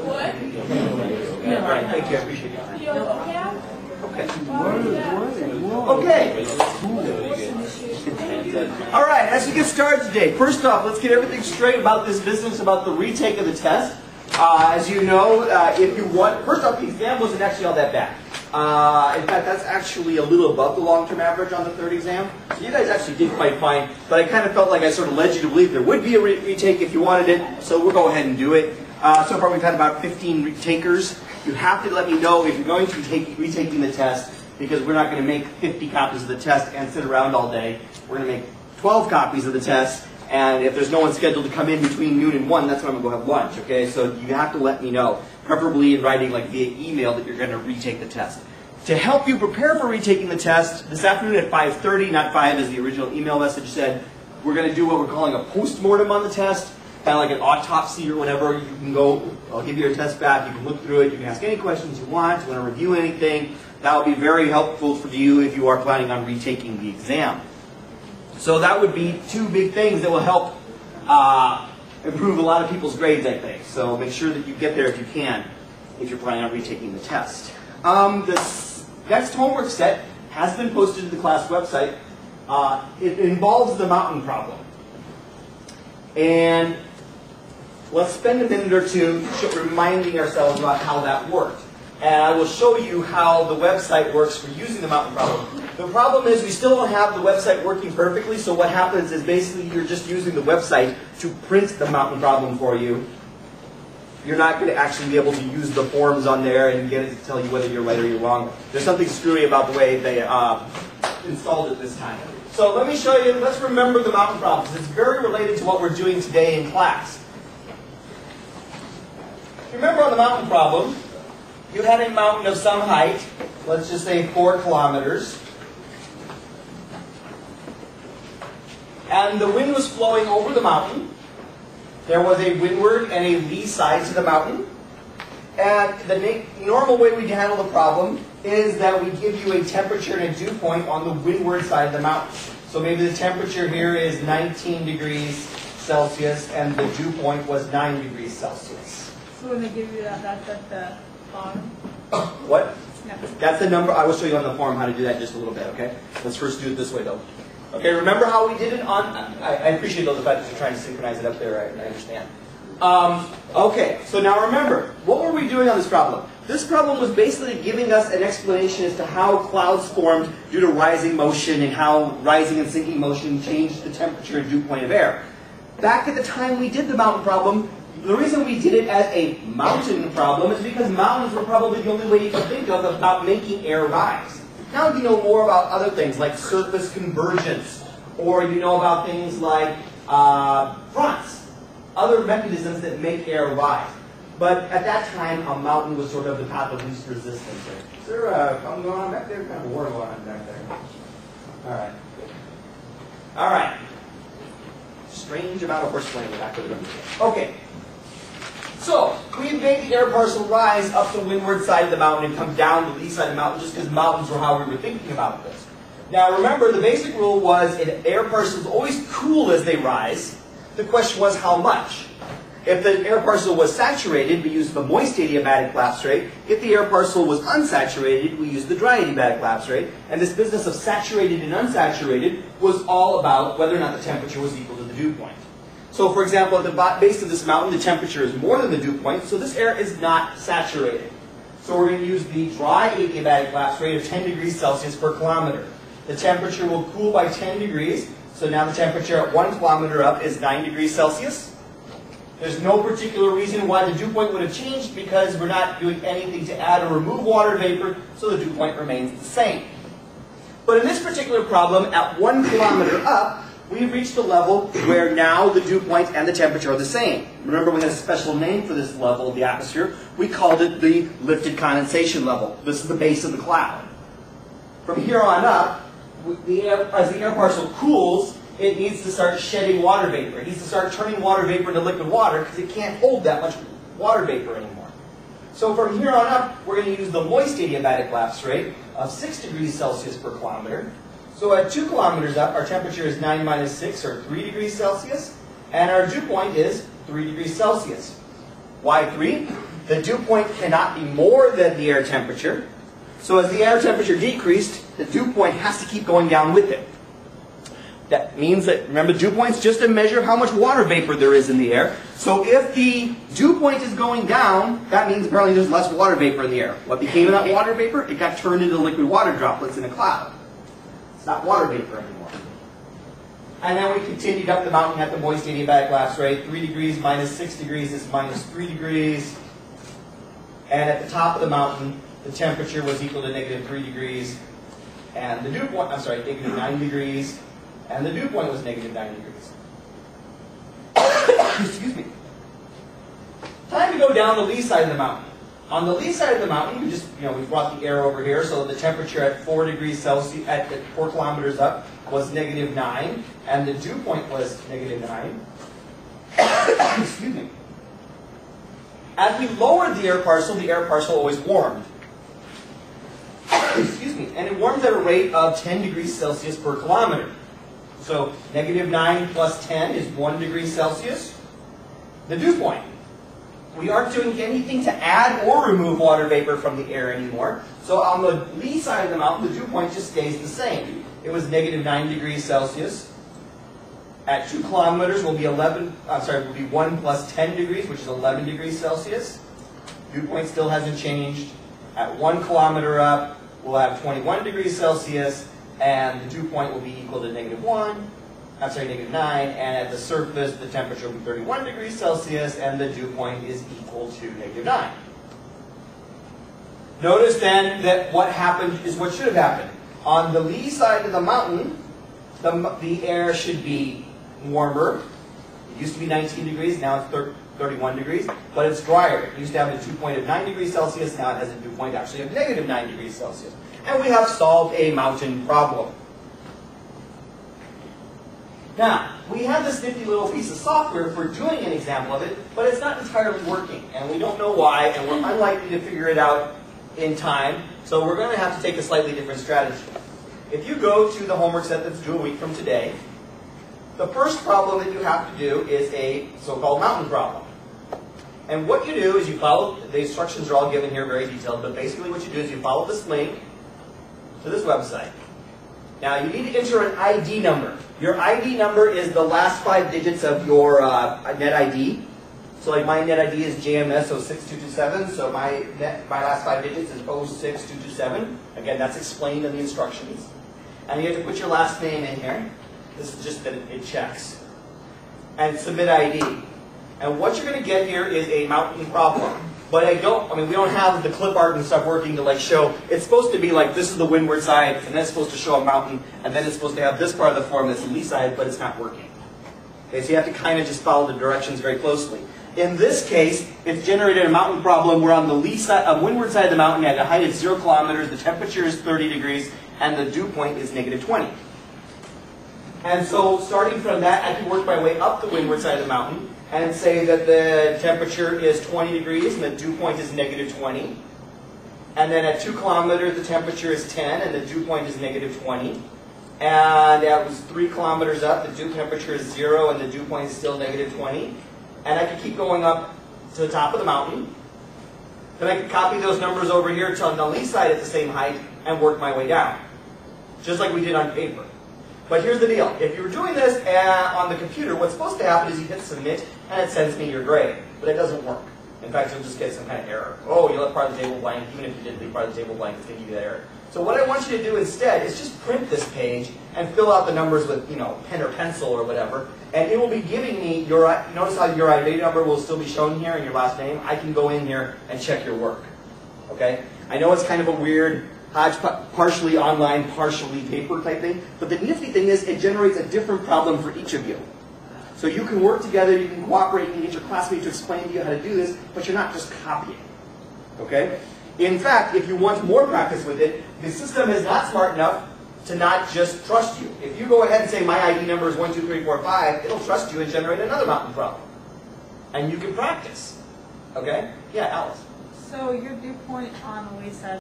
What? Yeah, all right, thank you, I appreciate your time. Okay. Okay. All right, as we get started today, first off, let's get everything straight about this business, about the retake of the test. As you know, if you want, first off, the exam wasn't actually all that bad. In fact, that's actually a little above the long-term average on the third exam. So you guys actually did quite fine, but I kind of felt like I sort of led you to believe there would be a retake if you wanted it, so we'll go ahead and do it. So far we've had about 15 retakers. You have to let me know if you're going to be retaking the test, because we're not going to make 50 copies of the test and sit around all day. We're going to make 12 copies of the test, and if there's no one scheduled to come in between noon and 1, that's when I'm going to go have lunch, okay? So you have to let me know, preferably in writing, like via email, that you're going to retake the test. To help you prepare for retaking the test, this afternoon at 5:30, not 5 as the original email message said, we're going to do what we're calling a post-mortem on the test, kind of like an autopsy or whatever. You can go, I'll give you your test back, you can look through it, you can ask any questions you want to review anything. That will be very helpful for you if you are planning on retaking the exam. So that would be two big things that will help improve a lot of people's grades, I think. So make sure that you get there if you can, if you're planning on retaking the test. This next homework set has been posted to the class website. It involves the mountain problem. And let's spend a minute or two reminding ourselves about how that worked. And I will show you how the website works for using the mountain problem. The problem is we still don't have the website working perfectly, so what happens is basically you're just using the website to print the mountain problem for you. You're not going to actually be able to use the forms on there and get it to tell you whether you're right or you're wrong. There's something screwy about the way they installed it this time. So let me show you, let's remember the mountain problems. It's very related to what we're doing today in class. Remember on the mountain problem, you had a mountain of some height, let's just say 4 kilometers. And the wind was flowing over the mountain. There was a windward and a lee side to the mountain. And the normal way we handle the problem is that we give you a temperature and a dew point on the windward side of the mountain. So maybe the temperature here is 19 degrees Celsius and the dew point was 9 degrees Celsius. So when they give you that, that's at the bottom? What? That's the number. I will show you on the form how to do that in just a little bit, okay? Let's first do it this way, though. Okay, remember how we did it on... I appreciate the fact that you're trying to synchronize it up there. I understand. Okay, so now remember, what were we doing on this problem? This problem was basically giving us an explanation as to how clouds formed due to rising motion and how rising and sinking motion changed the temperature and dew point of air. Back at the time we did the mountain problem, the reason we did it as a mountain problem is because mountains were probably the only way you could think of about making air rise. Now you know more about other things like surface convergence, or you know about things like fronts, other mechanisms that make air rise. But at that time, a mountain was sort of the path of least resistance. Is there something going on back there? Kind of war going on back there. All right. All right. Strange amount of horseplay in the back of the room. Okay. So, we made the air parcel rise up the windward side of the mountain and come down the lee side of the mountain just because mountains were how we were thinking about this. Now remember, the basic rule was air parcels always cool as they rise. The question was how much. If the air parcel was saturated, we used the moist adiabatic collapse rate. If the air parcel was unsaturated, we used the dry adiabatic collapse rate. And this business of saturated and unsaturated was all about whether or not the temperature was equal to the dew point. So for example, at the base of this mountain, the temperature is more than the dew point, so this air is not saturated. So we're going to use the dry adiabatic collapse rate of 10 degrees Celsius per kilometer. The temperature will cool by 10 degrees, so now the temperature at 1 kilometer up is 9 degrees Celsius. There's no particular reason why the dew point would have changed because we're not doing anything to add or remove water vapor, so the dew point remains the same. But in this particular problem, at 1 kilometer up, we've reached a level where now the dew point and the temperature are the same. Remember, we had a special name for this level of the atmosphere. We called it the lifted condensation level. This is the base of the cloud. From here on up, as the air parcel cools, it needs to start shedding water vapor. It needs to start turning water vapor into liquid water because it can't hold that much water vapor anymore. So from here on up, we're going to use the moist adiabatic collapse rate of 6 degrees Celsius per kilometer. So at 2 kilometers up, our temperature is 9 minus 6, or 3 degrees Celsius. And our dew point is 3 degrees Celsius. Why 3? The dew point cannot be more than the air temperature. So as the air temperature decreased, the dew point has to keep going down with it. That means that, remember, dew point's just a measure of how much water vapor there is in the air. So if the dew point is going down, that means apparently there's less water vapor in the air. What became of that water vapor? It got turned into liquid water droplets in a cloud. It's not water vapor anymore. And then we continued up the mountain at the moist adiabatic lapse rate. 3 degrees minus 6 degrees is minus 3 degrees. And at the top of the mountain, the temperature was equal to negative 3 degrees. And the dew point, I'm sorry, negative 9 degrees. And the dew point was negative 9 degrees. Excuse me. Time to go down the lee side of the mountain. On the lee side of the mountain, we brought the air over here, so the temperature at 4 degrees Celsius, at 4 kilometers up, was negative 9, and the dew point was negative 9. Excuse me. As we lowered the air parcel always warmed. Excuse me. And it warms at a rate of 10 degrees Celsius per kilometer. So negative 9 plus 10 is 1 degree Celsius. The dew point. We aren't doing anything to add or remove water vapor from the air anymore. So on the lee side of the mountain, the dew point just stays the same. It was negative 9 degrees Celsius. At 2 kilometers will be 1 plus 10 degrees, which is 11 degrees Celsius. Dew point still hasn't changed. At 1 kilometer up, we'll have 21 degrees Celsius, and the dew point will be equal to negative 9, and at the surface, the temperature will be 31 degrees Celsius, and the dew point is equal to negative 9. Notice then that what happened is what should have happened. On the lee side of the mountain, the air should be warmer. It used to be 19 degrees, now it's 31 degrees, but it's drier. It used to have a dew point of 9 degrees Celsius, now it has a dew point actually of negative 9 degrees Celsius. And we have solved a mountain problem. Now, we have this nifty little piece of software for doing an example of it, but it's not entirely working, and we don't know why, and we're unlikely to figure it out in time, so we're going to have to take a slightly different strategy. If you go to the homework set that's due a week from today, the first problem that you have to do is a so-called mountain problem. And what you do is you follow, the instructions are all given here very detailed, but basically what you do is you follow this link to this website. Now you need to enter an ID number. Your ID number is the last 5 digits of your net ID. So like my net ID is JMS 06227, so my last 5 digits is 06227. Again, that's explained in the instructions. And you have to put your last name in here. This is just that it checks. And submit ID. And what you're going to get here is a mountain problem. But we don't have the clip art and stuff working to like show, it's supposed to be like this is the windward side, and then it's supposed to show a mountain, and then it's supposed to have this part of the form that's the lee side, but it's not working. Okay, so you have to kind of just follow the directions very closely. In this case, it's generated a mountain problem. We're on the lee side, windward side of the mountain at a height of 0 kilometers, the temperature is 30 degrees, and the dew point is negative 20. And so starting from that, I can work my way up the windward side of the mountain and say that the temperature is 20 degrees and the dew point is negative 20. And then at 2 kilometers, the temperature is 10 and the dew point is negative 20. And at 3 kilometers up, the dew temperature is 0 and the dew point is still negative 20. And I can keep going up to the top of the mountain. Then I can copy those numbers over here to on the lee side at the same height and work my way down. Just like we did on paper. But here's the deal. If you're doing this on the computer, what's supposed to happen is you hit submit and it sends me your grade. But it doesn't work. In fact, you'll just get some kind of error. Oh, you left part of the table blank. Even if you didn't leave part of the table blank, it's going to give you that error. So what I want you to do instead is just print this page and fill out the numbers with, pen or pencil or whatever. And it will be giving me your, notice how your ID number will still be shown here and your last name. I can go in here and check your work. Okay? I know it's kind of a weird, partially online, partially paper type thing. But the nifty thing is it generates a different problem for each of you. So you can work together, you can cooperate, you can get your classmate to explain to you how to do this, but you're not just copying. Okay? In fact, if you want more practice with it, the system is not smart enough to not just trust you. If you go ahead and say, my ID number is 1, 2, 3, 4, 5, it'll trust you and generate another mountain problem. And you can practice. Okay? Yeah, Alice. So your dew point on the lee side